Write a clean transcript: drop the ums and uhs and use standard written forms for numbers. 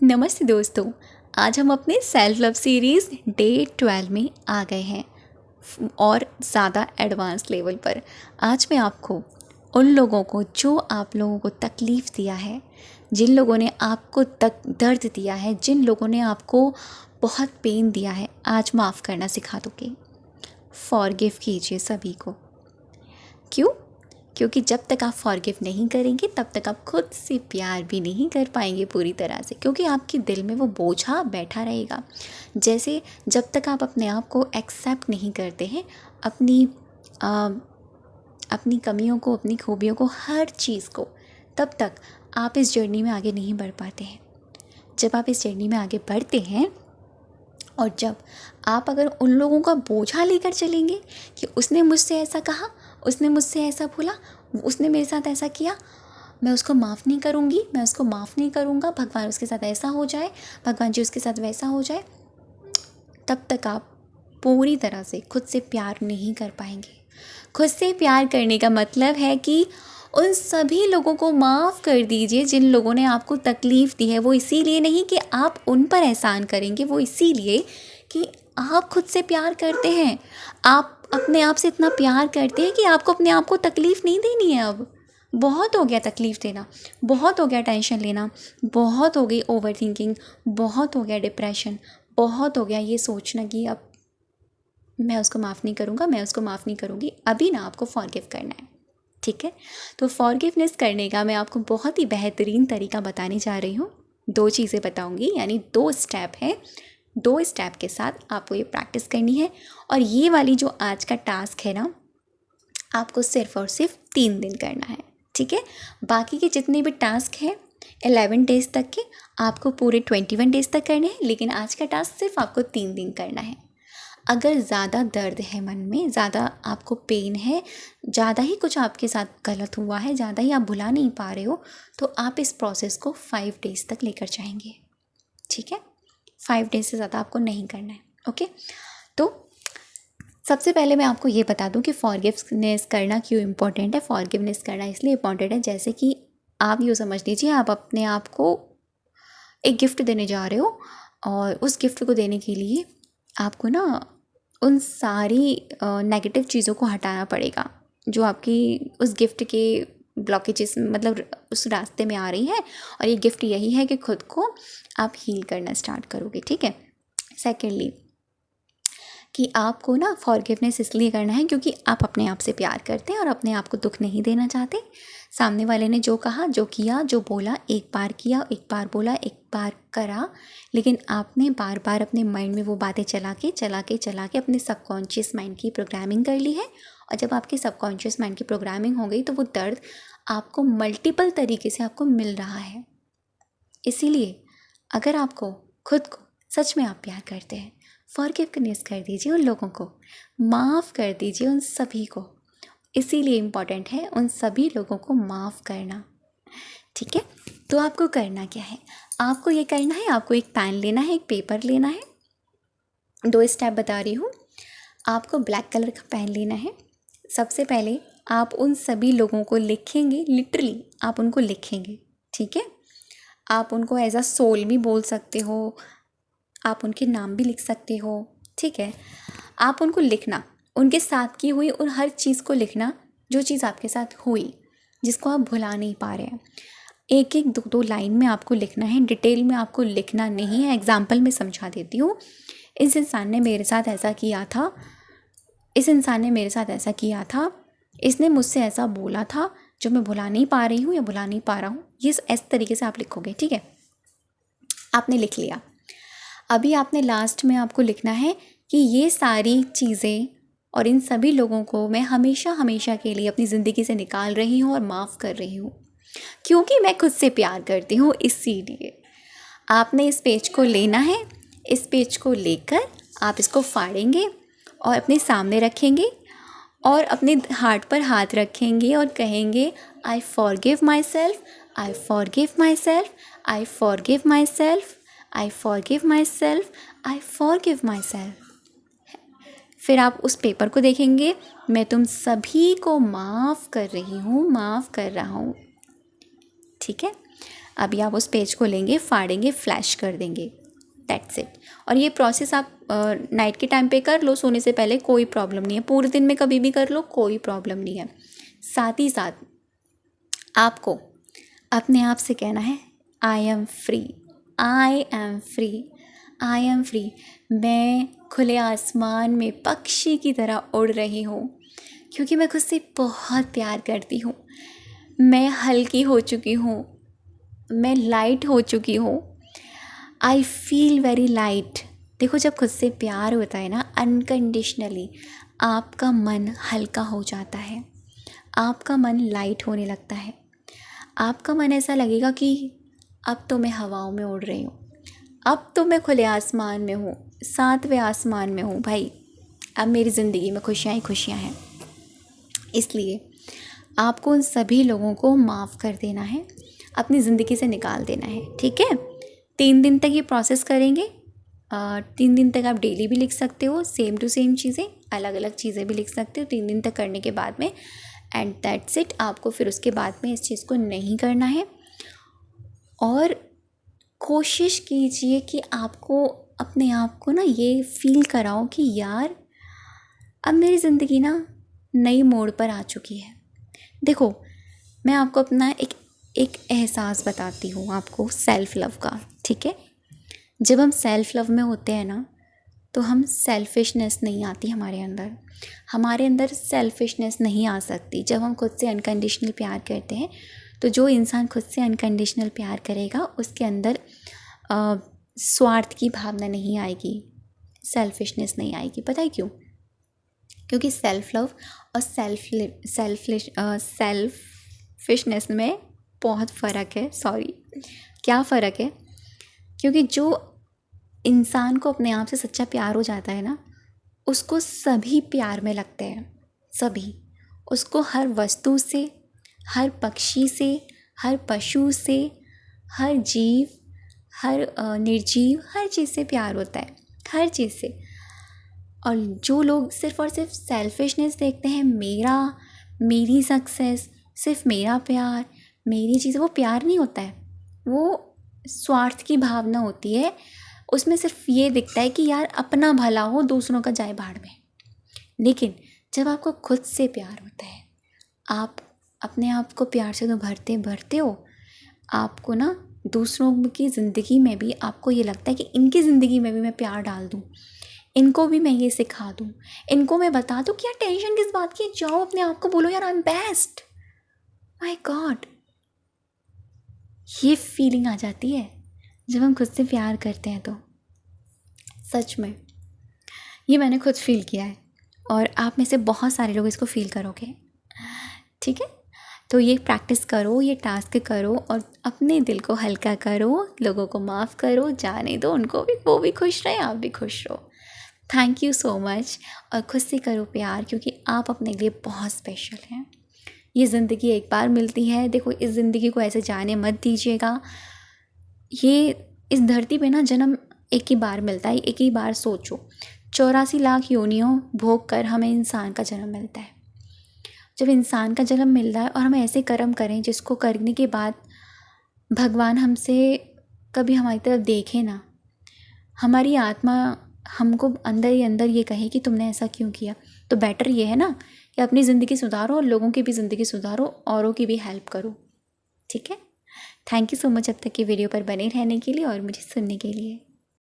नमस्ते दोस्तों। आज हम अपने सेल्फ लव सीरीज़ डे 12 में आ गए हैं और ज़्यादा एडवांस लेवल पर। आज मैं आपको उन लोगों को जो आप लोगों को तकलीफ़ दिया है, जिन लोगों ने आपको दर्द दिया है, जिन लोगों ने आपको बहुत पेन दिया है, आज माफ़ करना सिखा दूँगी। फॉरगिव कीजिए सभी को। क्यों? क्योंकि जब तक आप फॉरगिव नहीं करेंगे तब तक आप खुद से प्यार भी नहीं कर पाएंगे पूरी तरह से, क्योंकि आपके दिल में वो बोझा बैठा रहेगा। जैसे जब तक आप अपने आप को एक्सेप्ट नहीं करते हैं, अपनी कमियों को, अपनी खूबियों को, हर चीज़ को, तब तक आप इस जर्नी में आगे नहीं बढ़ पाते हैं। जब आप इस जर्नी में आगे बढ़ते हैं और जब आप अगर उन लोगों का बोझा लेकर चलेंगे कि उसने मुझसे ऐसा कहा, उसने मुझसे ऐसा बोला, उसने मेरे साथ ऐसा किया, मैं उसको माफ़ नहीं करूँगी, मैं उसको माफ़ नहीं करूँगा, भगवान उसके साथ ऐसा हो जाए, भगवान जी उसके साथ वैसा हो जाए, तब तक आप पूरी तरह से खुद से प्यार नहीं कर पाएंगे। खुद से प्यार करने का मतलब है कि उन सभी लोगों को माफ़ कर दीजिए जिन लोगों ने आपको तकलीफ़ दी है। वो इसीलिए नहीं कि आप उन पर एहसान करेंगे, वो इसीलिए कि आप खुद से प्यार करते हैं। आप अपने आप से इतना प्यार करते हैं कि आपको अपने आप को तकलीफ़ नहीं देनी है। अब बहुत हो गया तकलीफ़ देना, बहुत हो गया टेंशन लेना, बहुत हो गई ओवर थिंकिंग, बहुत हो गया डिप्रेशन, बहुत हो गया ये सोचना कि अब मैं उसको माफ़ नहीं करूँगा, मैं उसको माफ़ नहीं करूँगी। अभी ना आपको फॉरगिव करना है, ठीक है? तो फॉरगिवनेस करने का मैं आपको बहुत ही बेहतरीन तरीका बताने जा रही हूँ। 2 चीज़ें बताऊँगी, यानी 2 स्टेप हैं। 2 स्टेप के साथ आपको ये प्रैक्टिस करनी है और ये वाली जो आज का टास्क है ना, आपको सिर्फ़ और सिर्फ 3 दिन करना है, ठीक है? बाकी के जितने भी टास्क हैं 11 डेज़ तक के, आपको पूरे 21 डेज़ तक करने हैं, लेकिन आज का टास्क सिर्फ आपको 3 दिन करना है। अगर ज़्यादा दर्द है मन में, ज़्यादा आपको पेन है, ज़्यादा ही कुछ आपके साथ गलत हुआ है, ज़्यादा ही आप भुला नहीं पा रहे हो, तो आप इस प्रोसेस को 5 डेज़ तक लेकर जाएंगे, ठीक है? 5 डेज़ से ज़्यादा आपको नहीं करना है, ओके? तो सबसे पहले मैं आपको ये बता दूं कि फॉरगिवनेस करना क्यों इम्पोर्टेंट है। फॉरगिवनेस करना इसलिए इम्पोर्टेंट है, जैसे कि आप यूँ समझ लीजिए, आप अपने आप को एक गिफ्ट देने जा रहे हो और उस गिफ्ट को देने के लिए आपको ना उन सारी नेगेटिव चीज़ों को हटाना पड़ेगा जो आपकी उस गिफ्ट के ब्लॉकेजेस, मतलब उस रास्ते में आ रही है। और ये गिफ्ट यही है कि खुद को आप हील करना स्टार्ट करोगे, ठीक है? सेकेंडली, कि आपको ना फॉरगिवनेस इसलिए करना है क्योंकि आप अपने आप से प्यार करते हैं और अपने आप को दुख नहीं देना चाहते। सामने वाले ने जो कहा, जो किया, जो बोला, एक बार किया, एक बार बोला, एक बार करा, लेकिन आपने बार बार अपने माइंड में वो बातें चला के अपने सबकॉन्शियस माइंड की प्रोग्रामिंग कर ली है। और जब आपकी सबकॉन्शियस माइंड की प्रोग्रामिंग हो गई तो वो दर्द आपको मल्टीपल तरीके से आपको मिल रहा है। इसीलिए अगर आपको खुद को सच में आप प्यार करते हैं, फॉरगिवनेस कर दीजिए उन लोगों को, माफ़ कर दीजिए उन सभी को। इसीलिए इम्पॉर्टेंट है उन सभी लोगों को माफ़ करना, ठीक है? तो आपको करना क्या है? आपको ये करना है, आपको एक पेन लेना है, एक पेपर लेना है। 2 स्टेप बता रही हूँ। आपको ब्लैक कलर का पेन लेना है। सबसे पहले आप उन सभी लोगों को लिखेंगे, लिटरली आप उनको लिखेंगे, ठीक है? आप उनको एज अ सोल भी बोल सकते हो, आप उनके नाम भी लिख सकते हो, ठीक है? आप उनको लिखना, उनके साथ की हुई उन हर चीज़ को लिखना, जो चीज़ आपके साथ हुई, जिसको आप भुला नहीं पा रहे हैं। एक एक 2 लाइन में आपको लिखना है, डिटेल में आपको लिखना नहीं है। एग्जाम्पल में समझा देती हूँ। इस इंसान ने मेरे साथ ऐसा किया था, इस इंसान ने मेरे साथ ऐसा किया था, इसने मुझसे ऐसा बोला था जो मैं भुला नहीं पा रही हूँ या भुला नहीं पा रहा हूँ। ये इस तरीके से आप लिखोगे, ठीक है? आपने लिख लिया। अभी आपने लास्ट में आपको लिखना है कि ये सारी चीज़ें और इन सभी लोगों को मैं हमेशा हमेशा के लिए अपनी ज़िंदगी से निकाल रही हूँ और माफ़ कर रही हूँ, क्योंकि मैं खुद से प्यार करती हूँ। इसीलिए आपने इस पेज को लेना है। इस पेज को लेकर आप इसको फाड़ेंगे और अपने सामने रखेंगे और अपने हार्ट पर हाथ रखेंगे और कहेंगे, I forgive my self, I forgive my self, I forgive my self, I forgive my self, I forgive my self. फिर आप उस पेपर को देखेंगे, मैं तुम सभी को माफ़ कर रही हूँ, माफ़ कर रहा हूँ, ठीक है? अभी आप उस पेज को लेंगे, फाड़ेंगे, फ्लैश कर देंगे, दैट्स इट। और ये प्रोसेस आप नाइट के टाइम पे कर लो, सोने से पहले, कोई प्रॉब्लम नहीं है। पूरे दिन में कभी भी कर लो, कोई प्रॉब्लम नहीं है। साथ ही साथ आपको अपने आप से कहना है, I am free, I am free, I am free. मैं खुले आसमान में पक्षी की तरह उड़ रही हूँ, क्योंकि मैं खुद से बहुत प्यार करती हूँ। मैं हल्की हो चुकी हूँ, मैं लाइट हो चुकी हूँ। I feel very light. देखो, जब खुद से प्यार होता है ना अनकंडीशनली, आपका मन हल्का हो जाता है, आपका मन लाइट होने लगता है। आपका मन ऐसा लगेगा कि अब तो मैं हवाओं में उड़ रही हूँ, अब तो मैं खुले आसमान में हूँ, 7वें आसमान में हूँ भाई। अब मेरी ज़िंदगी में खुशियाँ ही खुशियाँ हैं। इसलिए आपको उन सभी लोगों को माफ़ कर देना है, अपनी ज़िंदगी से निकाल देना है, ठीक है। 3 दिन तक ये प्रोसेस करेंगे। 3 दिन तक आप डेली भी लिख सकते हो, सेम टू सेम चीज़ें, अलग अलग चीज़ें भी लिख सकते हो 3 दिन तक करने के बाद में, एंड दैट्स इट। आपको फिर उसके बाद में इस चीज़ को नहीं करना है। और कोशिश कीजिए कि आपको अपने आप को ना ये फील कराओ कि यार अब मेरी ज़िंदगी ना नई मोड़ पर आ चुकी है। देखो, मैं आपको अपना एक एहसास बताती हूँ आपको सेल्फ़ लव का, ठीक है। जब हम सेल्फ़ लव में होते हैं ना, तो हम सेल्फिशनेस नहीं आती हमारे अंदर सेल्फिशनेस नहीं आ सकती। जब हम खुद से अनकंडीशनल प्यार करते हैं, तो जो इंसान खुद से अनकंडीशनल प्यार करेगा उसके अंदर स्वार्थ की भावना नहीं आएगी, सेल्फिशनेस नहीं आएगी। पता है क्यों? क्योंकि सेल्फ लव और सेल्फिशनेस में बहुत फ़र्क है। सॉरी, क्या फ़र्क है? क्योंकि जो इंसान को अपने आप से सच्चा प्यार हो जाता है ना, उसको सभी प्यार में लगते हैं, सभी। उसको हर वस्तु से, हर पक्षी से, हर पशु से, हर जीव, हर निर्जीव, हर चीज़ से प्यार होता है, हर चीज़ से। और जो लोग सिर्फ़ और सिर्फ सेल्फिशनेस देखते हैं, मेरी सक्सेस, सिर्फ मेरा प्यार, मेरी चीज़, वो प्यार नहीं होता है, वो स्वार्थ की भावना होती है। उसमें सिर्फ ये दिखता है कि यार अपना भला हो, दूसरों का जाए भाड़ में। लेकिन जब आपको खुद से प्यार होता है, आप अपने आप को प्यार से तो भरते हो, आपको ना दूसरों की ज़िंदगी में भी आपको ये लगता है कि इनकी ज़िंदगी में भी मैं प्यार डाल दूँ, इनको भी मैं ये सिखा दूँ, इनको मैं बता दूँ कि यार टेंशन किस बात की, जाओ अपने आप को बोलो यार I am best. My God, ये फीलिंग आ जाती है जब हम खुद से प्यार करते हैं। तो सच में ये मैंने खुद फील किया है, और आप में से बहुत सारे लोग इसको फील करोगे, ठीक है। तो ये प्रैक्टिस करो, ये टास्क करो, और अपने दिल को हल्का करो, लोगों को माफ़ करो, जाने दो उनको भी, वो भी खुश रहे, आप भी खुश रहो। Thank you so much. और खुद से करो प्यार, क्योंकि आप अपने लिए बहुत स्पेशल हैं। ये ज़िंदगी एक बार मिलती है। देखो, इस ज़िंदगी को ऐसे जाने मत दीजिएगा। ये इस धरती पे ना जन्म एक ही बार मिलता है, एक ही बार सोचो, 84 लाख योनियों भोग कर हमें इंसान का जन्म मिलता है। जब इंसान का जन्म मिल रहा है और हम ऐसे कर्म करें जिसको करने के बाद भगवान हमसे कभी हमारी तरफ देखे ना, हमारी आत्मा हमको अंदर ही अंदर ये कहे कि तुमने ऐसा क्यों किया, तो बेटर ये है ना कि अपनी ज़िंदगी सुधारो और लोगों की भी ज़िंदगी सुधारो, औरों की भी हेल्प करो, ठीक है। थैंक यू सो मच अब तक की वीडियो पर बने रहने के लिए और मुझे सुनने के लिए।